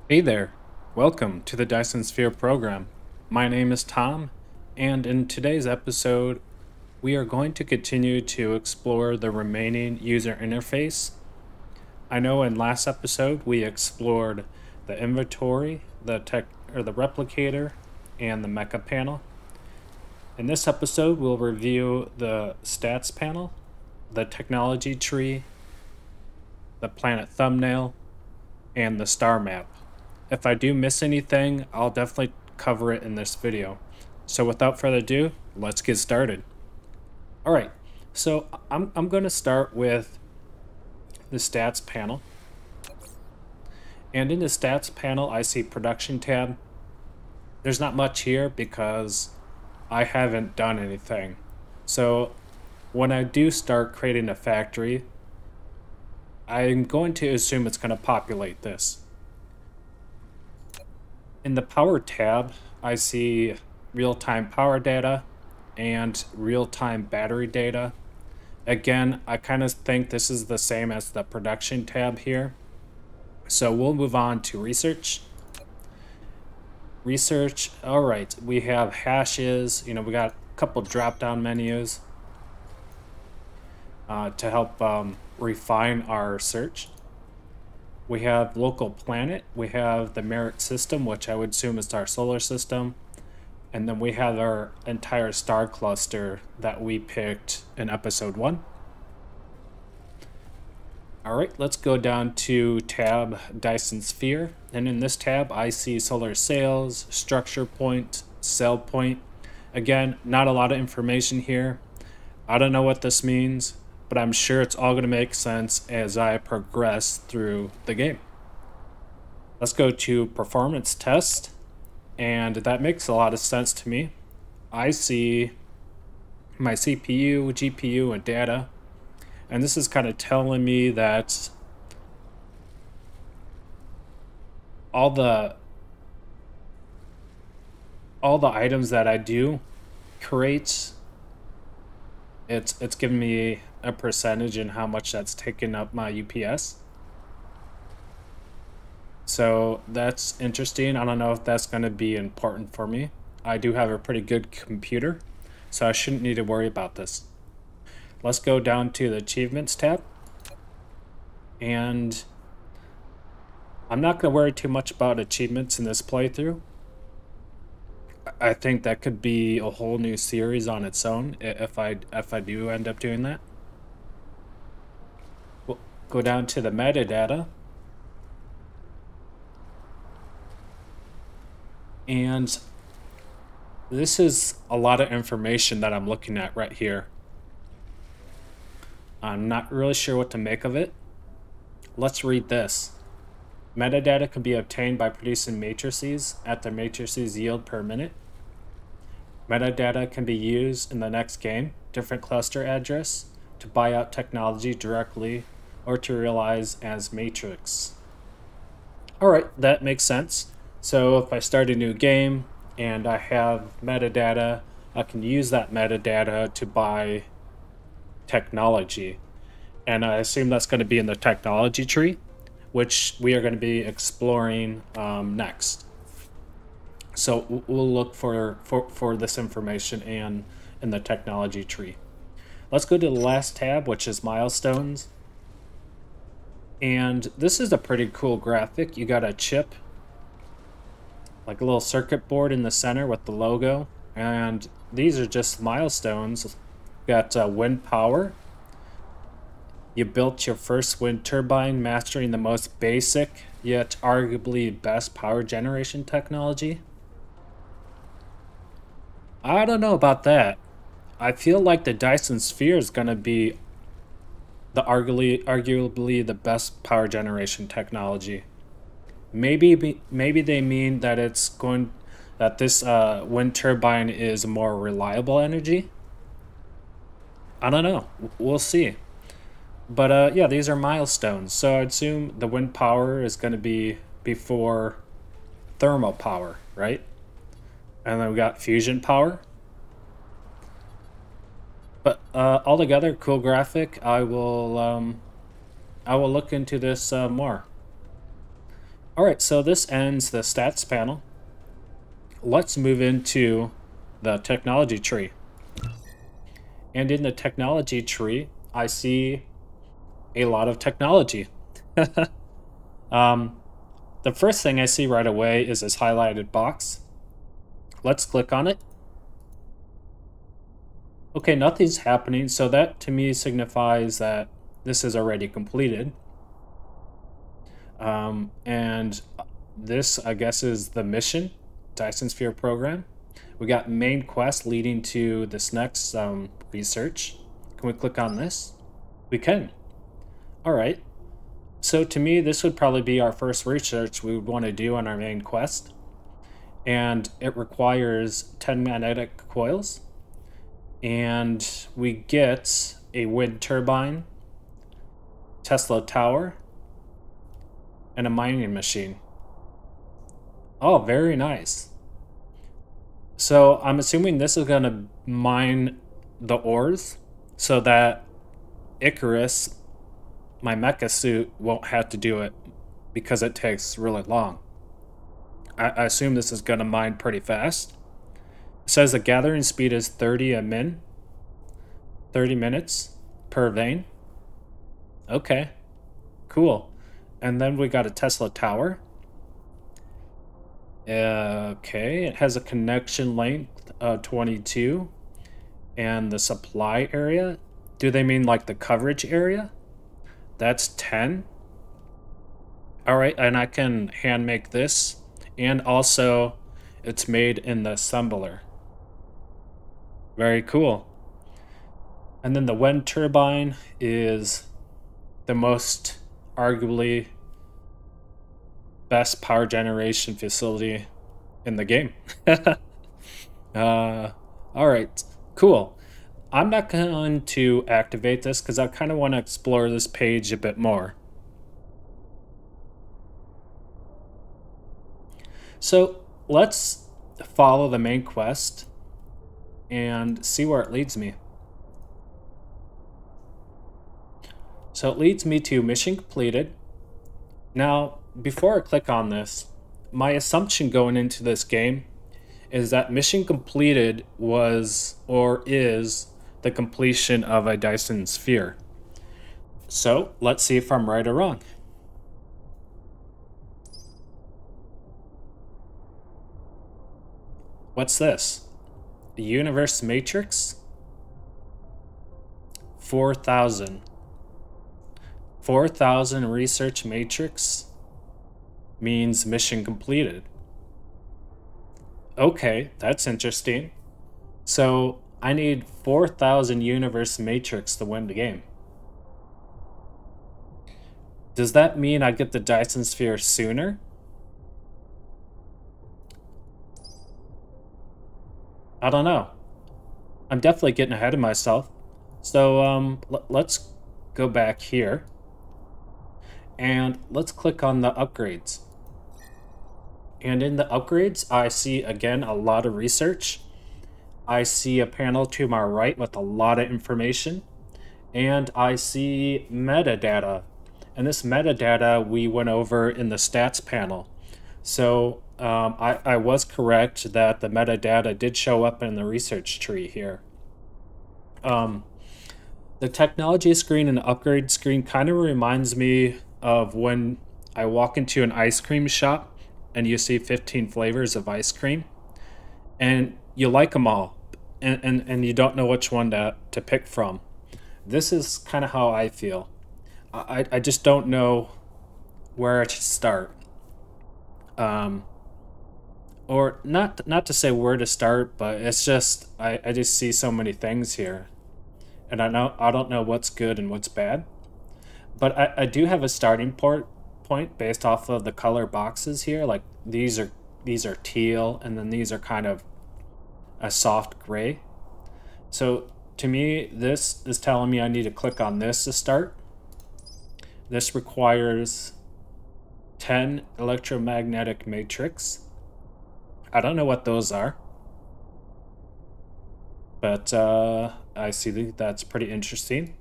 Hey there, welcome to the Dyson Sphere Program. My name is Tom, and in today's episode, we are going to continue to explore the remaining user interface. I know in last episode we explored the inventory, the replicator, and the mecha panel. In this episode, we'll review the stats panel, the technology tree, the planet thumbnail, and the star map. If I do miss anything, I'll definitely cover it in this video. So without further ado, let's get started. All right, so I'm going to start with the stats panel. And in the stats panel, I see production tab. There's not much here because I haven't done anything. So when I do start creating a factory, I'm going to assume it's going to populate this. In the power tab, I see real-time power data and real-time battery data. Again, I kind of think this is the same as the production tab here. So we'll move on to research. Research, all right, we have hashes, we got a couple drop-down menus to help refine our search. We have local planet, we have the merit system, which I would assume is our solar system, and then we have our entire star cluster that we picked in episode 1. Alright, let's go down to tab Dyson Sphere, and in this tab I see solar sails, structure point, cell point. Again, not a lot of information here. I don't know what this means, but I'm sure it's all going to make sense as I progress through the game. Let's go to performance test, and that makes a lot of sense to me. I see my CPU, GPU, and data, and this is kind of telling me that all the items that I do create, it's giving me a percentage and how much that's taking up my UPS. So that's interesting. I don't know if that's going to be important for me. I do have a pretty good computer, so I shouldn't need to worry about this. Let's go down to the achievements tab. And I'm not going to worry too much about achievements in this playthrough. I think that could be a whole new series on its own if I do end up doing that. We'll go down to the metadata. And this is a lot of information that I'm looking at right here. I'm not really sure what to make of it. Let's read this. Metadata can be obtained by producing matrices at the matrices yield per minute. Metadata can be used in the next game, different cluster address, to buy out technology directly, or to realize as matrix. Alright, that makes sense. So if I start a new game and I have metadata, I can use that metadata to buy technology. And I assume that's going to be in the technology tree, which we are going to be exploring next. So we'll look for this information in the technology tree. Let's go to the last tab, which is milestones. And this is a pretty cool graphic. You got a chip, like a little circuit board in the center with the logo. And these are just milestones. You got wind power. You built your first wind turbine, mastering the most basic, yet arguably best power generation technology. I don't know about that. I feel like the Dyson Sphere is going to be the arguably the best power generation technology. Maybe they mean that this wind turbine is more reliable energy. I don't know. We'll see. But yeah, these are milestones. So I'd assume the wind power is going to be before thermal power, right? And then we got fusion power. But altogether, cool graphic. I will look into this more. All right, so this ends the stats panel. Let's move into the technology tree. And in the technology tree, I see a lot of technology. The first thing I see right away is this highlighted box. Let's click on it. Okay, nothing's happening, so that to me signifies that this is already completed. And this, I guess, is the mission, Dyson Sphere Program. We got main quest leading to this next research. Can we click on this? We can. All right. So to me, this would probably be our first research we would want to do on our main quest. And it requires 10 magnetic coils. And we get a wind turbine, Tesla tower, and a mining machine. Oh, very nice. So I'm assuming this is going to mine the ores so that Icarus, my mecha suit, won't have to do it because it takes really long. I assume this is going to mine pretty fast. It says the gathering speed is 30 minutes per vein. Okay, cool. And then we got a Tesla tower. Okay, it has a connection length of 22. And the supply area, do they mean like the coverage area? That's 10. All right, and I can hand make this. And also, it's made in the assembler. Very cool. And then the wind turbine is the most arguably best power generation facility in the game. All right, cool. I'm not going to activate this because I kind of want to explore this page a bit more. So let's follow the main quest and see where it leads me. So it leads me to mission completed. Now, before I click on this, my assumption going into this game is that mission completed was or is the completion of a Dyson Sphere. So let's see if I'm right or wrong. What's this? The universe matrix? 4,000. 4,000 research matrix means mission completed. Okay, that's interesting. So I need 4,000 universe matrix to win the game. Does that mean I get the Dyson Sphere sooner? I don't know. I'm definitely getting ahead of myself. So let's go back here. And let's click on the upgrades. And in the upgrades, I see, again, a lot of research. I see a panel to my right with a lot of information. And I see metadata. And this metadata we went over in the stats panel. So I was correct that the metadata did show up in the research tree here. The technology screen and the upgrade screen kind of reminds me of when I walk into an ice cream shop and you see 15 flavors of ice cream and you like them all and you don't know which one to pick from. This is kind of how I feel. I just don't know where to start. Or not to say where to start, but it's just I just see so many things here. And I don't know what's good and what's bad. But I do have a starting point based off of the color boxes here. Like these are teal, and then these are kind of a soft gray. So to me, this is telling me I need to click on this to start. This requires 10 electromagnetic matrix. I don't know what those are. But I see that's pretty interesting.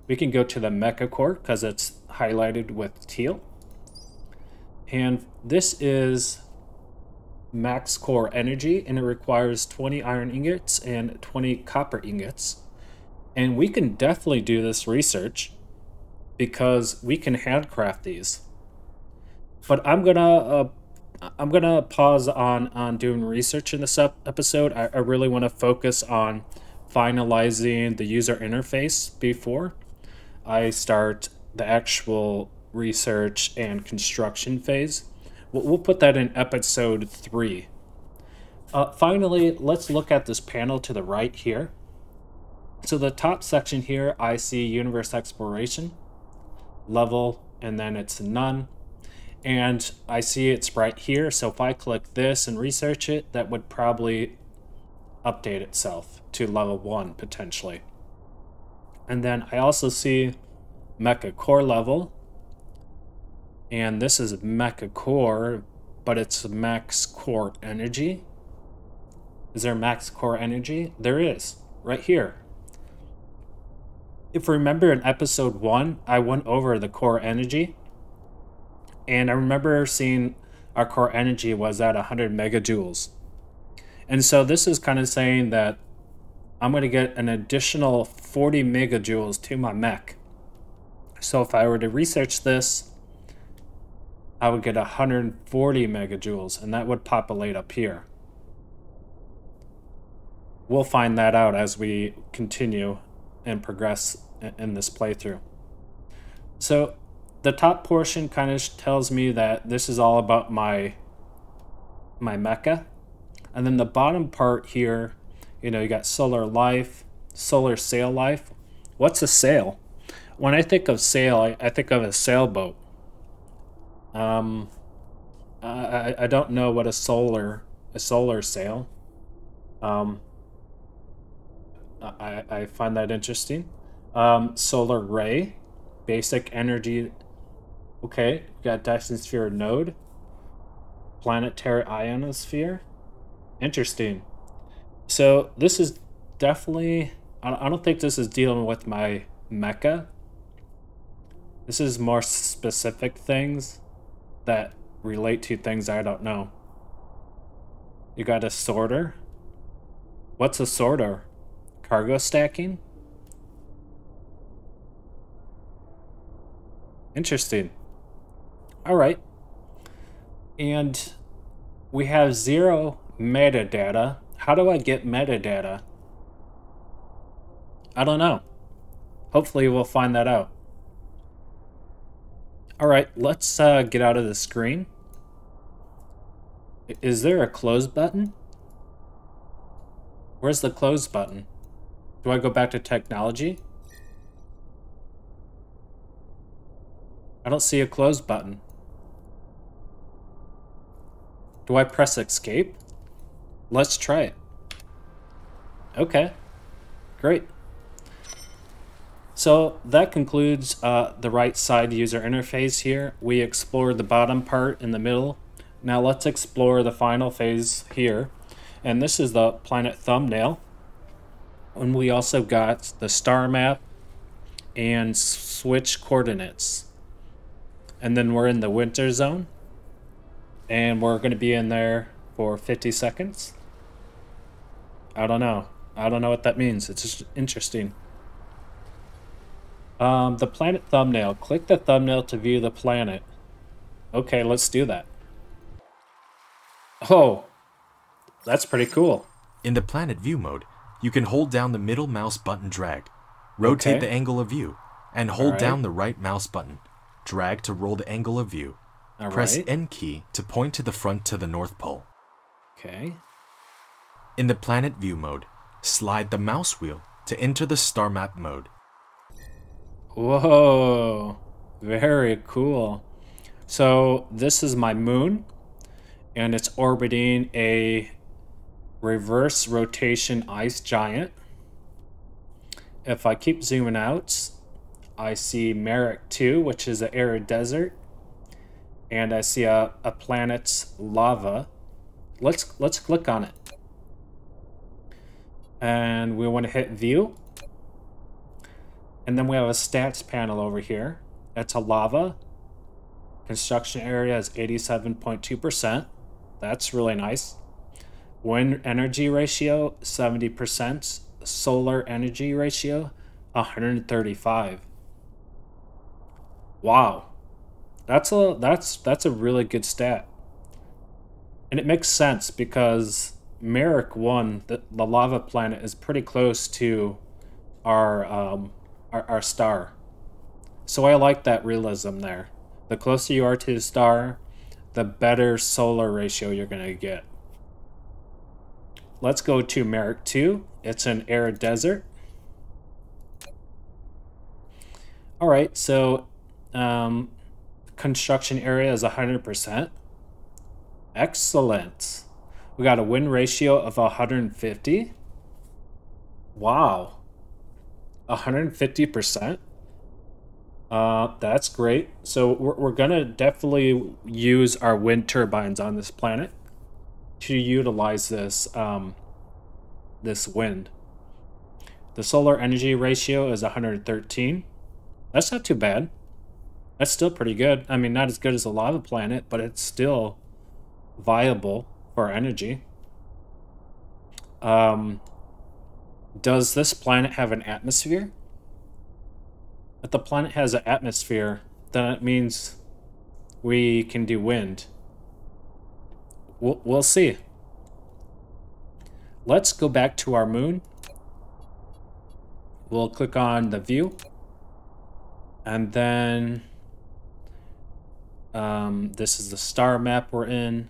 We can go to the mecha core because it's highlighted with teal. And this is max core energy, and it requires 20 iron ingots and 20 copper ingots. And we can definitely do this research because we can handcraft these. But I'm gonna pause on doing research in this episode. I really want to focus on finalizing the user interface before I start the actual research and construction phase. We'll put that in episode 3. Finally, let's look at this panel to the right here. So the top section here, I see universe exploration, level, and then it's none. And I see it's right here, so if I click this and research it, that would probably update itself to level 1 potentially. And then I also see mecha core level, and this is mecha core, but it's max core energy. Is there max core energy? There is, right here. If you remember in episode 1, I went over the core energy, and I remember seeing our core energy was at 100 megajoules. And so this is kind of saying that I'm going to get an additional 40 megajoules to my mech. So if I were to research this, I would get 140 megajoules, and that would populate up here. We'll find that out as we continue and progress in this playthrough. So the top portion kind of tells me that this is all about my mecha. And then the bottom part here, you know, you got solar life, solar sail life. What's a sail? When I think of sail, I think of a sailboat. I don't know what a solar sail. I find that interesting. Solar ray, basic energy. Okay, we got Dyson Sphere node, planetary ionosphere. Interesting. So this is definitely, I don't think this is dealing with my mecha. This is more specific things that relate to things I don't know. You got a sorter. What's a sorter? Cargo stacking? Interesting. All right. And we have 0 metadata. How do I get metadata? I don't know. Hopefully we'll find that out. All right, let's get out of the screen. Is there a close button? Where's the close button? Do I go back to technology? I don't see a close button. Do I press escape? Let's try it. Okay, great. So that concludes the right side user interface here. We explored the bottom part in the middle. Now let's explore the final phase here. And this is the planet thumbnail. And we also got the star map and switch coordinates. And then we're in the winter zone. And we're going to be in there for 50 seconds. I don't know. I don't know what that means. It's just interesting. The planet thumbnail. Click the thumbnail to view the planet. Okay, let's do that. Oh, that's pretty cool. In the planet view mode, you can hold down the middle mouse button drag, rotate the angle of view, and hold down the right mouse button, drag to roll the angle of view. Press N key to point to the front to the North Pole. Okay. In the planet view mode, slide the mouse wheel to enter the star map mode. Whoa, very cool. So this is my moon, and it's orbiting a reverse rotation ice giant. If I keep zooming out, I see Merrick 2, which is an arid desert, and I see a planet's lava. Let's click on it. And we want to hit view. And then we have a stats panel over here. That's a lava. Construction area is 87.2%. That's really nice. Wind energy ratio, 70%. Solar energy ratio, 135. Wow. That's a really good stat. And it makes sense because Merrick 1, the lava planet, is pretty close to our star. So I like that realism there. The closer you are to the star, the better solar ratio you're going to get. Let's go to Merrick 2. It's an arid desert. All right, so construction area is 100%. Excellent. We got a wind ratio of 150. Wow. 150%. That's great. So we're gonna definitely use our wind turbines on this planet to utilize this this wind. The solar energy ratio is 113. That's not too bad. That's still pretty good. I mean, not as good as a lava planet, but it's still viable for energy. Does this planet have an atmosphere? If the planet has an atmosphere, then it means we can do wind. We'll see. Let's go back to our moon. We'll click on the view. And then this is the star map we're in.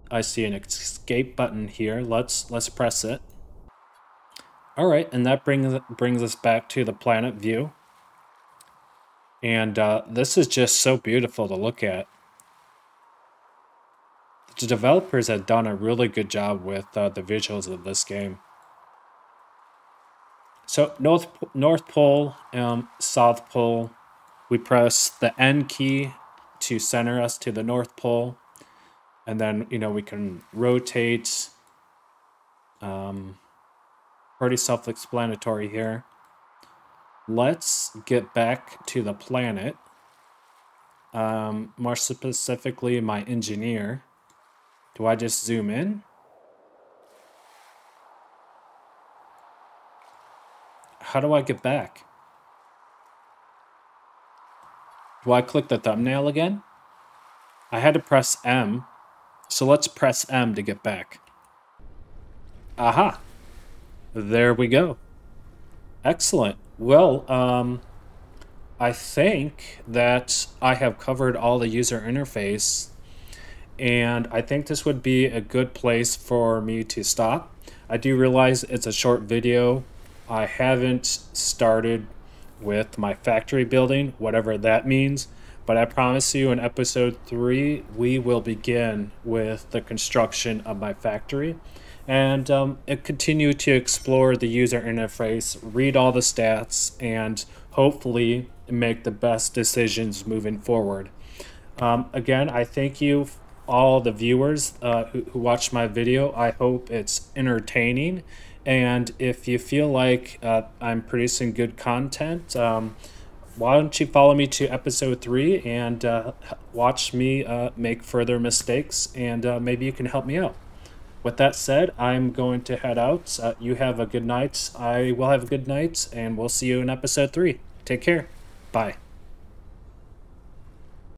I see an escape button here. Let's press it. All right, and that brings us back to the planet view. And this is just so beautiful to look at. The developers have done a really good job with the visuals of this game. So North Pole, South Pole. We press the N key to center us to the North Pole. And then, we can rotate. Pretty self-explanatory here. Let's get back to the planet. More specifically, my engineer. Do I just zoom in? How do I get back? Do I click the thumbnail again? I had to press M. So let's press M to get back. Aha! There we go. Excellent. Well, I think that I have covered all the user interface, and I think this would be a good place for me to stop. I do realize it's a short video. I haven't started with my factory building, whatever that means, but I promise you in episode 3, we will begin with the construction of my factory. And continue to explore the user interface, read all the stats, and hopefully make the best decisions moving forward. Again, I thank you, all the viewers who watched my video. I hope it's entertaining. And if you feel like I'm producing good content, why don't you follow me to episode 3 and watch me make further mistakes, and maybe you can help me out. With that said, I'm going to head out. You have a good night. I will have a good night, and we'll see you in episode 3. Take care. Bye.